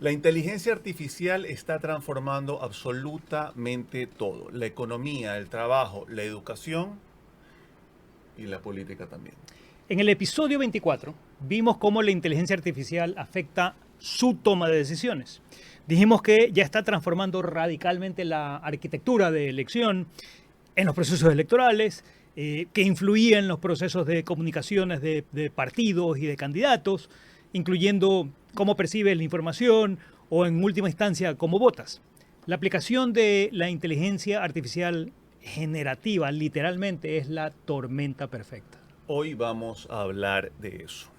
La inteligencia artificial está transformando absolutamente todo. La economía, el trabajo, la educación y la política también. En el episodio 24 vimos cómo la inteligencia artificial afecta su toma de decisiones. Dijimos que ya está transformando radicalmente la arquitectura de elección en los procesos electorales, que influía en los procesos de comunicaciones de partidos y de candidatos, incluyendo cómo percibes la información o en última instancia cómo votas. La aplicación de la inteligencia artificial generativa literalmente es la tormenta perfecta. Hoy vamos a hablar de eso.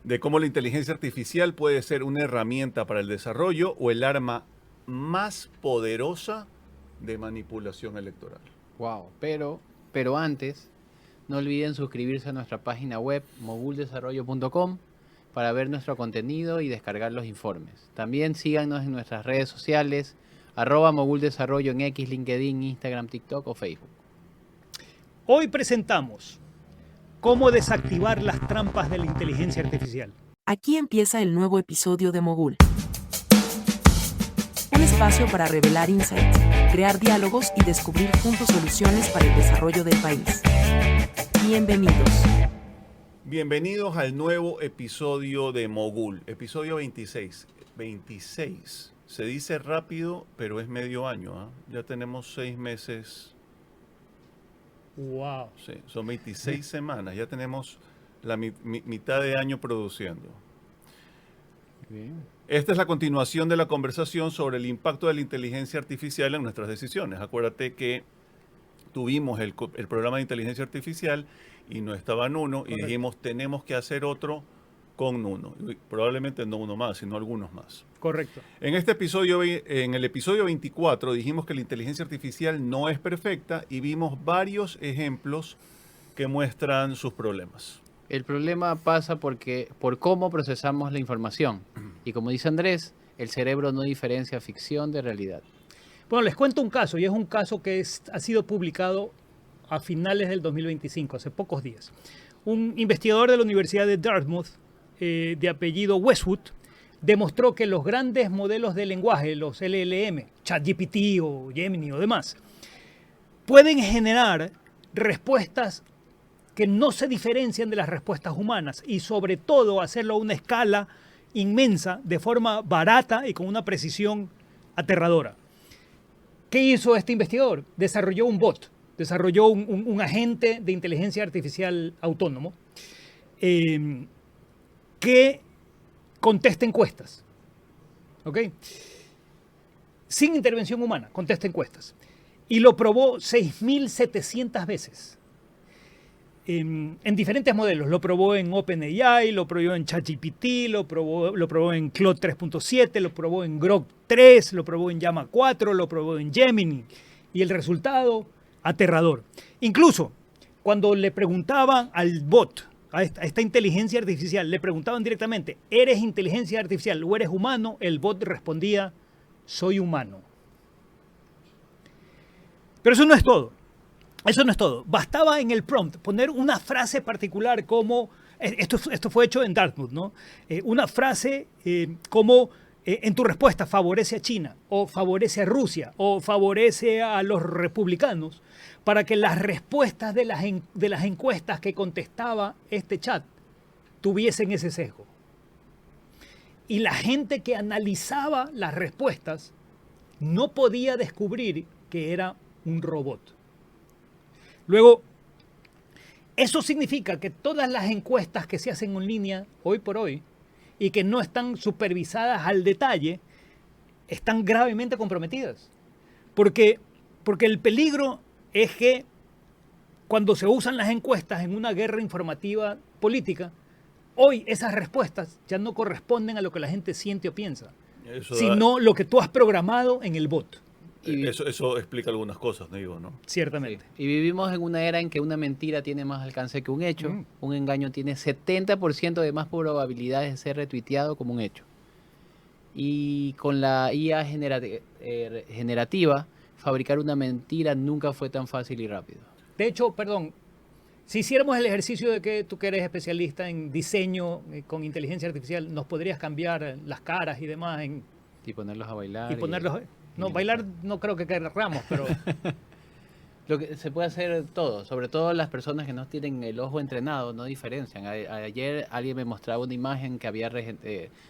De cómo la inteligencia artificial puede ser una herramienta para el desarrollo o el arma más poderosa de manipulación electoral. Wow, pero antes, no olviden suscribirse a nuestra página web moguldesarrollo.com para ver nuestro contenido y descargar los informes. También síganos en nuestras redes sociales, @moguldesarrollo en X, LinkedIn, Instagram, TikTok o Facebook. Hoy presentamos cómo desactivar las trampas de la inteligencia artificial. Aquí empieza el nuevo episodio de Mogul. Un espacio para revelar insights, crear diálogos y descubrir juntos soluciones para el desarrollo del país. Bienvenidos. Bienvenidos al nuevo episodio de Mogul, episodio 26. 26. Se dice rápido, pero es medio año, ¿eh? Ya tenemos 6 meses. Wow. Sí, son 26 semanas. Ya tenemos la mitad de año produciendo. Bien. Esta es la continuación de la conversación sobre el impacto de la inteligencia artificial en nuestras decisiones. Acuérdate que tuvimos el programa de inteligencia artificial y no estaba Nuno. Correcto. Y dijimos, tenemos que hacer otro con Nuno. Y probablemente no uno más, sino algunos más. Correcto. En este episodio, en el episodio 24, dijimos que la inteligencia artificial no es perfecta y vimos varios ejemplos que muestran sus problemas. El problema pasa por cómo procesamos la información. Y como dice Andrés, el cerebro no diferencia ficción de realidad. Bueno, les cuento un caso, y es un caso que ha sido publicado a finales del 2025, hace pocos días. Un investigador de la Universidad de Dartmouth, de apellido Westwood, demostró que los grandes modelos de lenguaje, los LLM, ChatGPT o Gemini o demás, pueden generar respuestas que no se diferencian de las respuestas humanas y sobre todo hacerlo a una escala inmensa, de forma barata y con una precisión aterradora. ¿Qué hizo este investigador? Desarrolló un bot, desarrolló un agente de inteligencia artificial autónomo que contesta encuestas, ¿ok? Sin intervención humana, contesta encuestas. Y lo probó 6.700 veces. En diferentes modelos. Lo probó en OpenAI, lo probó en ChatGPT, lo probó en Claude 3.7, lo probó en Grok 3, lo probó en Llama 4, lo probó en Gemini. Y el resultado, aterrador. Incluso, cuando le preguntaban al bot, a esta inteligencia artificial, le preguntaban directamente, ¿eres inteligencia artificial o eres humano? El bot respondía, soy humano. Pero eso no es todo. Eso no es todo. Bastaba en el prompt poner una frase particular como, esto fue hecho en Dartmouth, ¿no? Una frase como, en tu respuesta favorece a China, o favorece a Rusia, o favorece a los republicanos, para que las respuestas de las encuestas que contestaba este chat tuviesen ese sesgo. Y la gente que analizaba las respuestas no podía descubrir que era un robot. Luego, eso significa que todas las encuestas que se hacen en línea hoy por hoy y que no están supervisadas al detalle, están gravemente comprometidas. Porque el peligro es que cuando se usan las encuestas en una guerra informativa política, hoy esas respuestas ya no corresponden a lo que la gente siente o piensa, sino lo que tú has programado en el bot. Eso explica algunas cosas, digo, ¿no? Ciertamente. Sí. Y vivimos en una era en que una mentira tiene más alcance que un hecho. Un engaño tiene 70% de más probabilidades de ser retuiteado como un hecho. Y con la IA generativa, fabricar una mentira nunca fue tan fácil y rápido. De hecho, perdón, Si hiciéramos el ejercicio de que tú que eres especialista en diseño con inteligencia artificial, ¿nos podrías cambiar las caras y demás Y ponerlos a bailar. y ponerlos? No, bailar no creo que querramos, pero Lo que se puede hacer todo, sobre todo las personas que no tienen el ojo entrenado, no diferencian. Ayer alguien me mostraba una imagen que había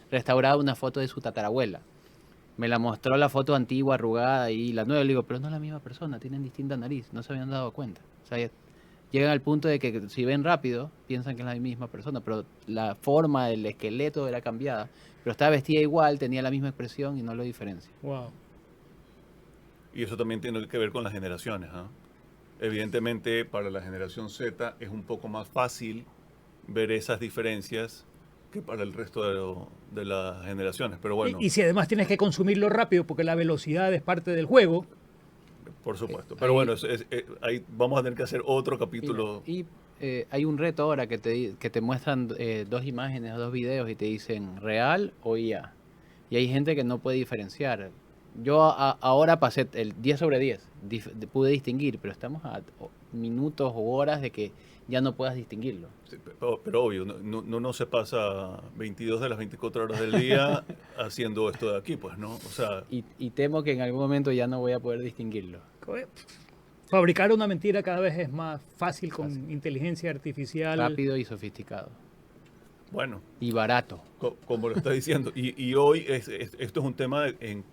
restaurado una foto de su tatarabuela. Me la mostró la foto antigua, arrugada y la nueva. Le digo, pero no es la misma persona, tienen distinta nariz, no se habían dado cuenta. O sea, llegan al punto de que si ven rápido, piensan que es la misma persona, pero la forma del esqueleto era cambiada. Pero estaba vestida igual, tenía la misma expresión y no lo diferencia. wow. Y eso también tiene que ver con las generaciones. Evidentemente, para la generación Z es un poco más fácil ver esas diferencias que para el resto de las generaciones. Pero bueno, Y si además tienes que consumirlo rápido porque la velocidad es parte del juego, por supuesto. Pero bueno, ahí vamos a tener que hacer otro capítulo. Hay un reto ahora que te muestran dos imágenes o dos videos y te dicen real o IA. Y hay gente que no puede diferenciar. Yo ahora pasé el 10 sobre 10, pude distinguir, pero estamos a minutos o horas de que ya no puedas distinguirlo. Sí, pero obvio, no se pasa 22 de las 24 horas del día haciendo esto de aquí, pues, ¿no? O sea, Y temo que en algún momento ya no voy a poder distinguirlo. fabricar una mentira cada vez es más fácil con inteligencia artificial. Rápido y sofisticado. bueno, Y barato. como lo está diciendo. Y hoy esto es un tema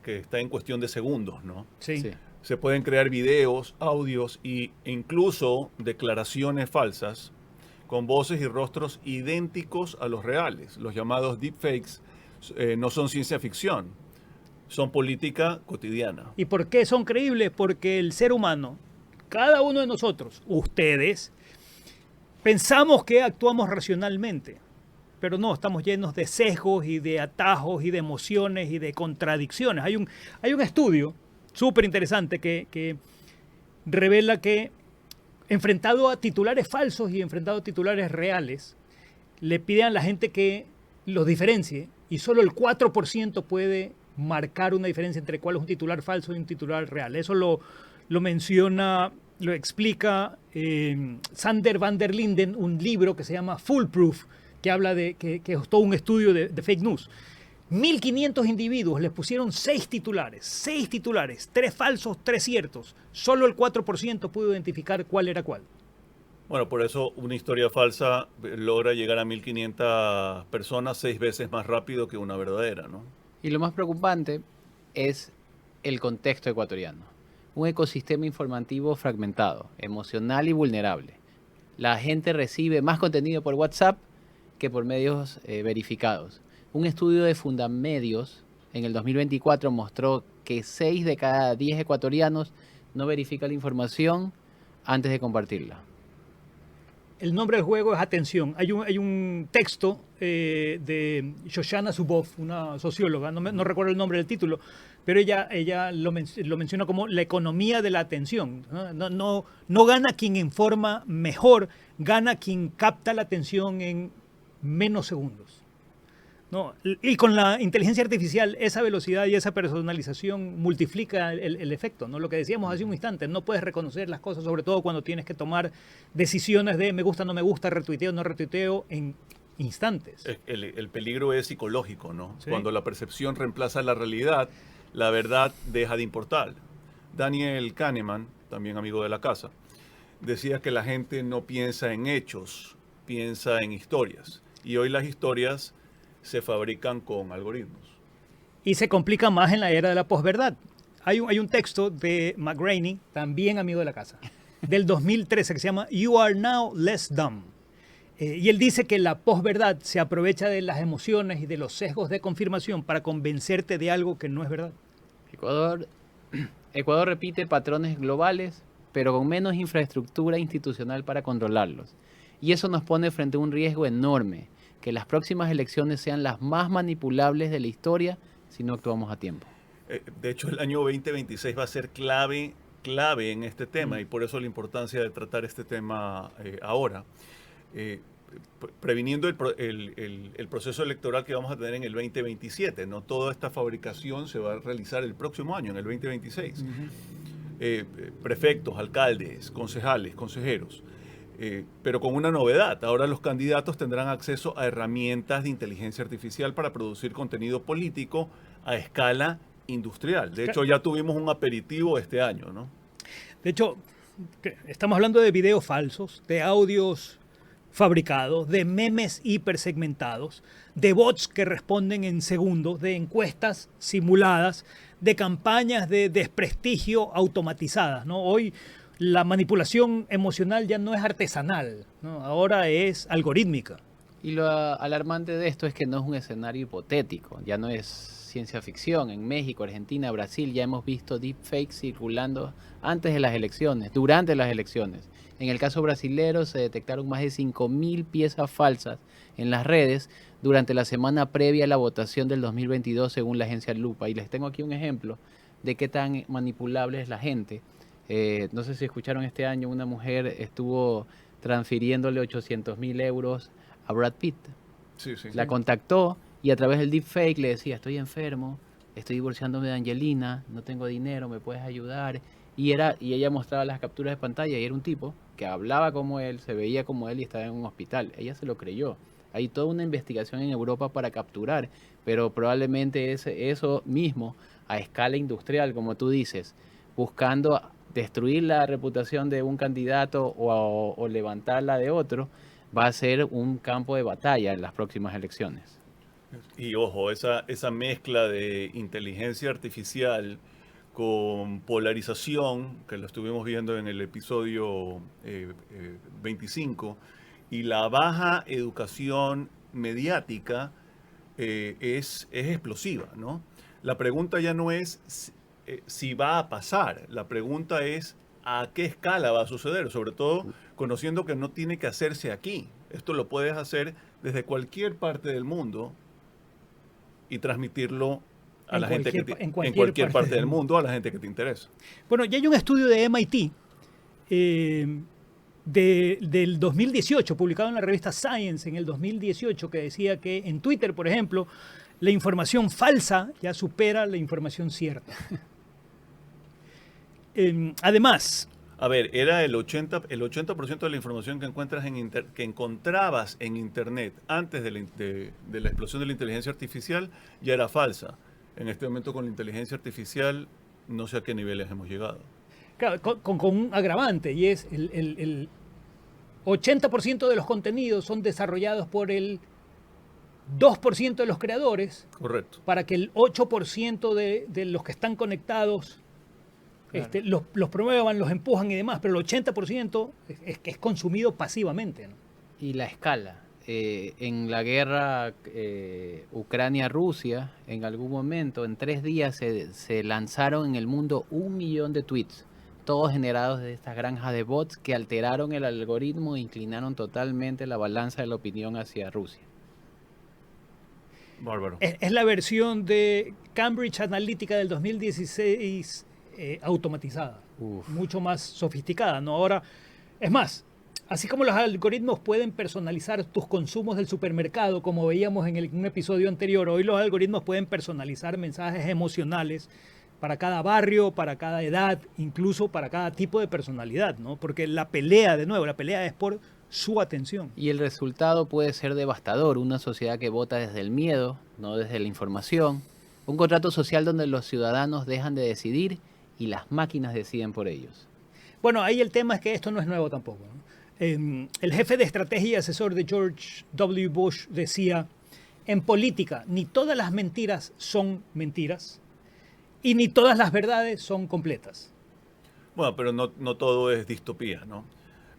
que está en cuestión de segundos, ¿no? Sí. Sí. Se pueden crear videos, audios e incluso declaraciones falsas con voces y rostros idénticos a los reales. Los llamados deepfakes no son ciencia ficción, son política cotidiana. ¿Y por qué son creíbles? Porque el ser humano, cada uno de nosotros, ustedes, pensamos que actuamos racionalmente, pero no, estamos llenos de sesgos y de atajos y de emociones y de contradicciones. Hay un estudio súper interesante que revela que enfrentado a titulares falsos y enfrentado a titulares reales, le piden a la gente que los diferencie y solo el 4% puede marcar una diferencia entre cuál es un titular falso y un titular real. Eso lo menciona, lo explica Sander van der Linden, un libro que se llama Foolproof, que habla de que es todo un estudio de fake news. 1.500 individuos les pusieron 6 titulares, 3 falsos, 3 ciertos. Solo el 4% pudo identificar cuál era cuál. Bueno, por eso una historia falsa logra llegar a 1.500 personas 6 veces más rápido que una verdadera, ¿no? Y lo más preocupante es el contexto ecuatoriano. Un ecosistema informativo fragmentado, emocional y vulnerable. La gente recibe más contenido por WhatsApp que por medios verificados. Un estudio de Fundamedios en el 2024 mostró que 6 de cada 10 ecuatorianos no verifican la información antes de compartirla. El nombre del juego es Atención. Hay un texto de Shoshana Zuboff, una socióloga, no recuerdo el nombre del título, pero ella lo menciona como la economía de la atención. No gana quien informa mejor, gana quien capta la atención en menos segundos. ¿No? Y con la inteligencia artificial, esa velocidad y esa personalización multiplica el efecto, ¿no? Lo que decíamos hace un instante, no puedes reconocer las cosas, sobre todo cuando tienes que tomar decisiones de me gusta, no me gusta, retuiteo, no retuiteo, en instantes. El peligro es psicológico, ¿no? Sí. Cuando la percepción reemplaza la realidad, la verdad deja de importar. Daniel Kahneman, también amigo de la casa, decía que la gente no piensa en hechos, piensa en historias. Y hoy las historias se fabrican con algoritmos. Y se complica más en la era de la posverdad. Hay un texto de McGraney, también amigo de la casa, del 2013 que se llama You Are Now Less Dumb. Y él dice que la posverdad se aprovecha de las emociones y de los sesgos de confirmación para convencerte de algo que no es verdad. Ecuador repite patrones globales, pero con menos infraestructura institucional para controlarlos. Y eso nos pone frente a un riesgo enorme, que las próximas elecciones sean las más manipulables de la historia si no actuamos a tiempo. De hecho, el año 2026 va a ser clave en este tema y por eso la importancia de tratar este tema ahora. Previniendo el proceso electoral que vamos a tener en el 2027. No toda esta fabricación se va a realizar el próximo año, en el 2026. Prefectos, alcaldes, concejales, consejeros. pero con una novedad. Ahora los candidatos tendrán acceso a herramientas de inteligencia artificial para producir contenido político a escala industrial. De hecho, ya tuvimos un aperitivo este año, ¿no? De hecho, estamos hablando de videos falsos, de audios fabricados, de memes hipersegmentados, de bots que responden en segundos, de encuestas simuladas, de campañas de desprestigio automatizadas, ¿no? Hoy la manipulación emocional ya no es artesanal, ¿no? Ahora es algorítmica. Y lo alarmante de esto es que no es un escenario hipotético, ya no es ciencia ficción. En México, Argentina, Brasil ya hemos visto deepfakes circulando antes de las elecciones, durante las elecciones. En el caso brasilero se detectaron más de 5.000 piezas falsas en las redes durante la semana previa a la votación del 2022 según la agencia Lupa. Y les tengo aquí un ejemplo de qué tan manipulable es la gente. No sé si escucharon este año, una mujer estuvo transfiriéndole 800.000 euros a Brad Pitt. Sí, sí. La contactó y a través del deepfake le decía, estoy enfermo, estoy divorciándome de Angelina, no tengo dinero, ¿me puedes ayudar? Y ella mostraba las capturas de pantalla y era un tipo que hablaba como él, se veía como él y estaba en un hospital. Ella se lo creyó. Hay toda una investigación en Europa para capturar, pero probablemente eso mismo a escala industrial, como tú dices, buscando destruir la reputación de un candidato o levantarla de otro, va a ser un campo de batalla en las próximas elecciones. Y ojo, esa mezcla de inteligencia artificial con polarización, que lo estuvimos viendo en el episodio 25, y la baja educación mediática es explosiva, ¿no? La pregunta ya no es si va a pasar, la pregunta es a qué escala va a suceder, sobre todo conociendo que no tiene que hacerse aquí. Esto lo puedes hacer desde cualquier parte del mundo y transmitirlo a la gente en cualquier parte del mundo, a la gente que te interesa. Bueno, ya hay un estudio de MIT del 2018, publicado en la revista Science en el 2018, que decía que en Twitter, por ejemplo, la información falsa ya supera la información cierta. Además... A ver, era el 80% de la información que encontrabas en Internet antes de la explosión de la inteligencia artificial ya era falsa. En este momento con la inteligencia artificial no sé a qué niveles hemos llegado. Claro, con un agravante, y es el 80% de los contenidos son desarrollados por el 2% de los creadores. Correcto. Para que el 8% de los que están conectados los promuevan, los empujan y demás, pero el 80% es consumido pasivamente, ¿no? Y la escala. En la guerra Ucrania-Rusia, en algún momento, en 3 días se lanzaron en el mundo 1 millón de tweets, todos generados de estas granjas de bots que alteraron el algoritmo e inclinaron totalmente la balanza de la opinión hacia Rusia. Bárbaro. Es la versión de Cambridge Analytica del 2016 automatizada, mucho más sofisticada, ¿no? Ahora, es más, así como los algoritmos pueden personalizar tus consumos del supermercado, como veíamos en un episodio anterior, hoy los algoritmos pueden personalizar mensajes emocionales para cada barrio, para cada edad, incluso para cada tipo de personalidad, ¿no? Porque la pelea es por su atención. Y el resultado puede ser devastador, una sociedad que vota desde el miedo, no desde la información, un contrato social donde los ciudadanos dejan de decidir y las máquinas deciden por ellos. Bueno, ahí el tema es que esto no es nuevo tampoco, ¿no? El jefe de estrategia y asesor de George W. Bush decía, en política ni todas las mentiras son mentiras y ni todas las verdades son completas. Bueno, pero no todo es distopía, ¿no?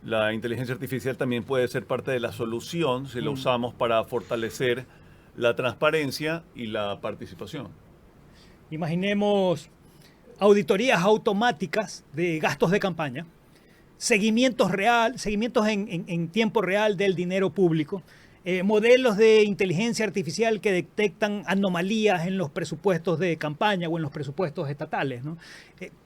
La inteligencia artificial también puede ser parte de la solución si la usamos para fortalecer la transparencia y la participación. Imaginemos auditorías automáticas de gastos de campaña, seguimientos en tiempo real del dinero público, modelos de inteligencia artificial que detectan anomalías en los presupuestos de campaña o en los presupuestos estatales, ¿no?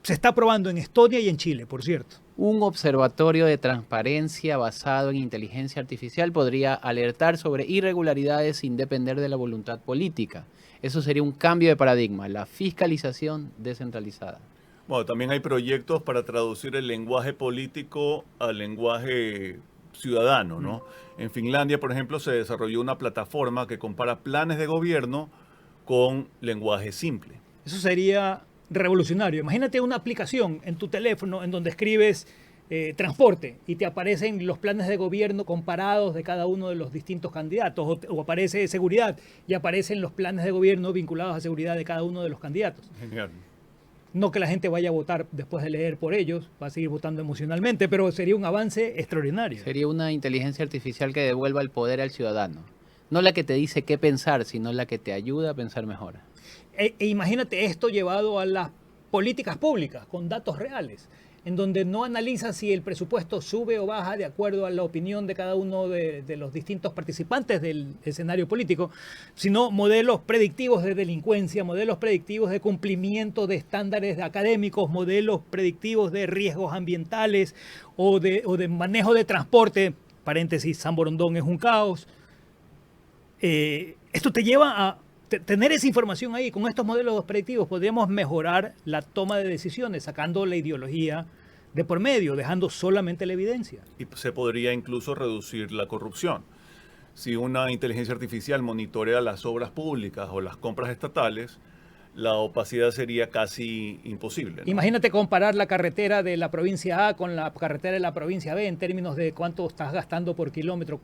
Se está probando en Estonia y en Chile, por cierto. Un observatorio de transparencia basado en inteligencia artificial podría alertar sobre irregularidades sin depender de la voluntad política. Eso sería un cambio de paradigma, la fiscalización descentralizada. Bueno, también hay proyectos para traducir el lenguaje político al lenguaje ciudadano, ¿no? En Finlandia, por ejemplo, se desarrolló una plataforma que compara planes de gobierno con lenguaje simple. Eso sería revolucionario. Imagínate una aplicación en tu teléfono en donde escribes transporte y te aparecen los planes de gobierno comparados de cada uno de los distintos candidatos, o aparece seguridad y aparecen los planes de gobierno vinculados a seguridad de cada uno de los candidatos. Genial. No que la gente vaya a votar después de leer por ellos, va a seguir votando emocionalmente, pero sería un avance extraordinario. Sería una inteligencia artificial que devuelva el poder al ciudadano. No la que te dice qué pensar, sino la que te ayuda a pensar mejor. E imagínate esto llevado a las políticas públicas, con datos reales, en donde no analiza si el presupuesto sube o baja de acuerdo a la opinión de cada uno de los distintos participantes del escenario político, sino modelos predictivos de delincuencia, modelos predictivos de cumplimiento de estándares académicos, modelos predictivos de riesgos ambientales o de manejo de transporte. Paréntesis, San Borondón es un caos. Esto te lleva a tener esa información ahí. Con estos modelos predictivos podríamos mejorar la toma de decisiones, sacando la ideología de por medio, dejando solamente la evidencia. Y se podría incluso reducir la corrupción. Si una inteligencia artificial monitorea las obras públicas o las compras estatales, la opacidad sería casi imposible, ¿no? Imagínate comparar la carretera de la provincia A con la carretera de la provincia B en términos de cuánto estás gastando por kilómetro.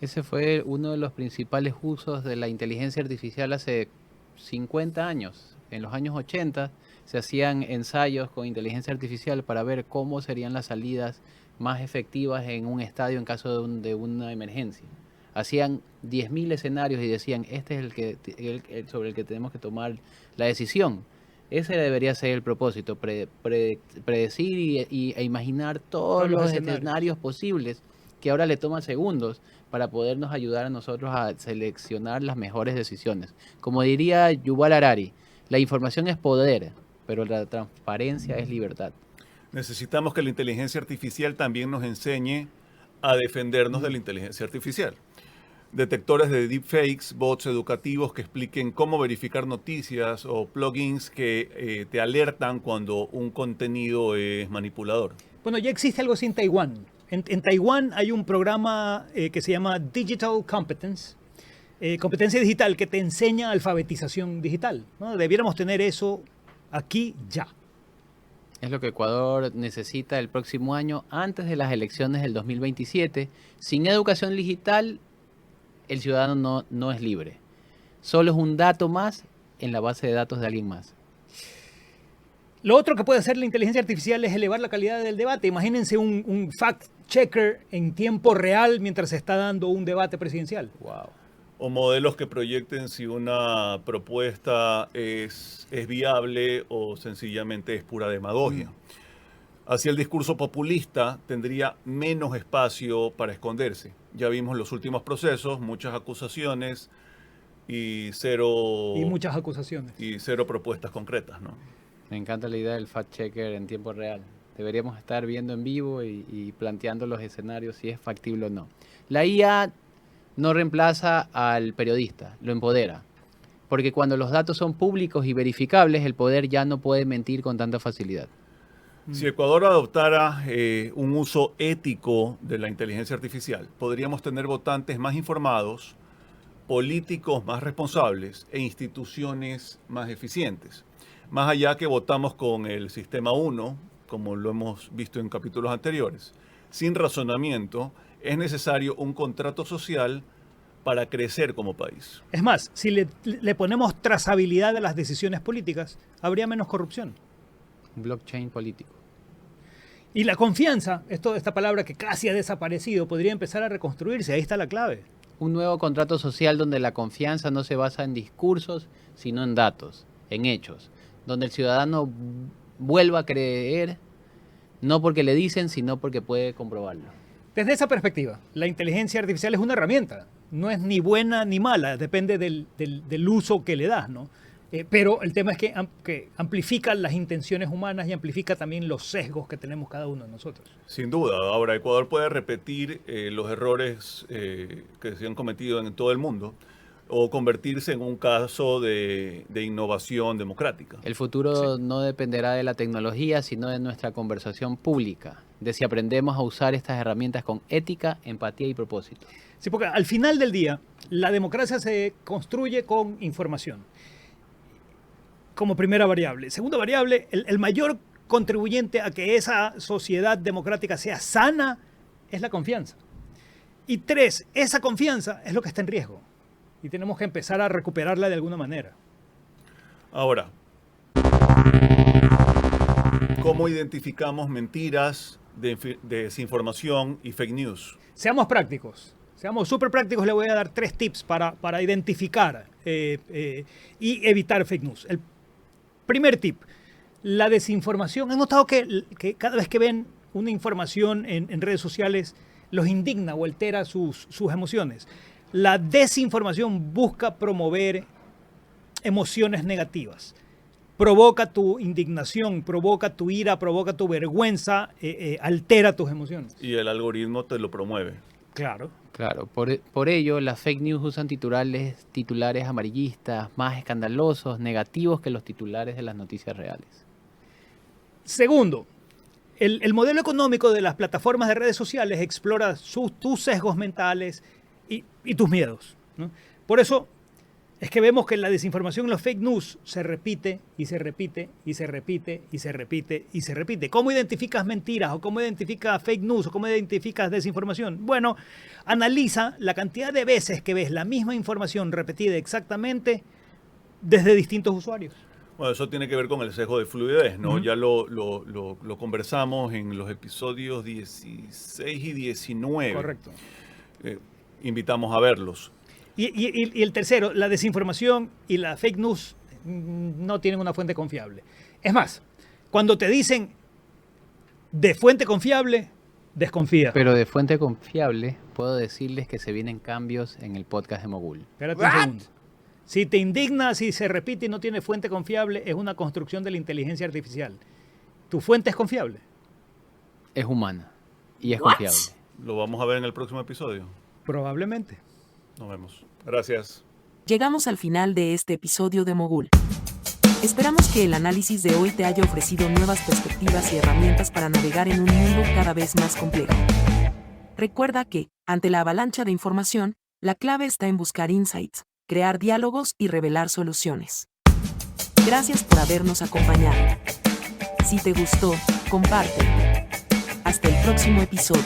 Ese fue uno de los principales usos de la inteligencia artificial hace 50 años. En los años 80 se hacían ensayos con inteligencia artificial para ver cómo serían las salidas más efectivas en un estadio en caso de una emergencia. Hacían 10.000 escenarios y decían, este es sobre el que tenemos que tomar la decisión. Ese debería ser el propósito, predecir e imaginar todos los escenarios posibles, que ahora le toman segundos para podernos ayudar a nosotros a seleccionar las mejores decisiones. Como diría Yuval Harari, la información es poder, pero la transparencia es libertad. Necesitamos que la inteligencia artificial también nos enseñe a defendernos de la inteligencia artificial. Detectores de deepfakes, bots educativos que expliquen cómo verificar noticias o plugins que te alertan cuando un contenido es manipulador. Bueno, ya existe algo así en Taiwán. En Taiwán hay un programa que se llama Digital Competence, competencia digital, que te enseña alfabetización digital, ¿no? Debiéramos tener eso aquí ya. Es lo que Ecuador necesita el próximo año, antes de las elecciones del 2027. Sin educación digital, el ciudadano no es libre. Solo es un dato más en la base de datos de alguien más. Lo otro que puede hacer la inteligencia artificial es elevar la calidad del debate. Imagínense un fact-checker en tiempo real mientras se está dando un debate presidencial. Wow. O modelos que proyecten si una propuesta es viable o sencillamente es pura demagogia. Así el discurso populista tendría menos espacio para esconderse. Ya vimos los últimos procesos, muchas acusaciones y muchas acusaciones. Y cero propuestas concretas, ¿no? Me encanta la idea del fact-checker en tiempo real. Deberíamos estar viendo en vivo y planteando los escenarios si es factible o no. La IA no reemplaza al periodista, lo empodera. Porque cuando los datos son públicos y verificables, el poder ya no puede mentir con tanta facilidad. Si Ecuador adoptara un uso ético de la inteligencia artificial, podríamos tener votantes más informados, políticos más responsables e instituciones más eficientes. Más allá que votamos con el sistema 1, como lo hemos visto en capítulos anteriores, sin razonamiento, es necesario un contrato social para crecer como país. Es más, si le ponemos trazabilidad a las decisiones políticas, habría menos corrupción. Blockchain político. Y la confianza, esta palabra que casi ha desaparecido, podría empezar a reconstruirse. Ahí está la clave. Un nuevo contrato social donde la confianza no se basa en discursos, sino en datos, en hechos. Donde el ciudadano vuelva a creer, no porque le dicen, sino porque puede comprobarlo. Desde esa perspectiva, la inteligencia artificial es una herramienta. No es ni buena ni mala, depende del uso que le das, ¿no? Pero el tema es que amplifica las intenciones humanas y amplifica también los sesgos que tenemos cada uno de nosotros. Sin duda. Ahora, Ecuador puede repetir los errores que se han cometido en todo el mundo o convertirse en un caso de innovación democrática. El futuro no dependerá de la tecnología, sino de nuestra conversación pública. de si aprendemos a usar estas herramientas con ética, empatía y propósito. Sí, porque al final del día, la democracia se construye con información como primera variable. Segunda variable, el mayor contribuyente a que esa sociedad democrática sea sana es la confianza. Y 3, esa confianza es lo que está en riesgo. Y tenemos que empezar a recuperarla de alguna manera. Ahora, ¿cómo identificamos mentiras, desinformación y fake news? Seamos prácticos. Seamos súper prácticos. Le voy a dar 3 tips para identificar y evitar fake news. El primer tip, la desinformación. ¿Han notado que cada vez que ven una información en redes sociales los indigna o altera sus emociones? La desinformación busca promover emociones negativas. Provoca tu indignación, provoca tu ira, provoca tu vergüenza, altera tus emociones. Y el algoritmo te lo promueve. Claro. Claro, por ello las fake news usan titulares amarillistas, más escandalosos, negativos que los titulares de las noticias reales. Segundo, el modelo económico de las plataformas de redes sociales explora tus sesgos mentales y tus miedos, ¿no? Por eso es que vemos que la desinformación, los fake news, se repite y se repite y se repite y se repite y se repite. ¿Cómo identificas mentiras o cómo identificas fake news o cómo identificas desinformación? Bueno, analiza la cantidad de veces que ves la misma información repetida exactamente desde distintos usuarios. Bueno, eso tiene que ver con el sesgo de fluidez, ¿no? Uh-huh. Ya lo conversamos en los episodios 16 y 19. Correcto. Invitamos a verlos. Y el tercero, la desinformación y la fake news no tienen una fuente confiable. Es más, cuando te dicen de fuente confiable, desconfía. Pero de fuente confiable, puedo decirles que se vienen cambios en el podcast de Mogul. Espérate un segundo. Si te indigna, si se repite y no tiene fuente confiable, es una construcción de la inteligencia artificial. ¿Tu fuente es confiable? Es humana y es confiable. Lo vamos a ver en el próximo episodio. Probablemente. Nos vemos. Gracias. Llegamos al final de este episodio de Mogul. Esperamos que el análisis de hoy te haya ofrecido nuevas perspectivas y herramientas para navegar en un mundo cada vez más complejo. Recuerda que, ante la avalancha de información, la clave está en buscar insights, crear diálogos y revelar soluciones. Gracias por habernos acompañado. Si te gustó, comparte. Hasta el próximo episodio.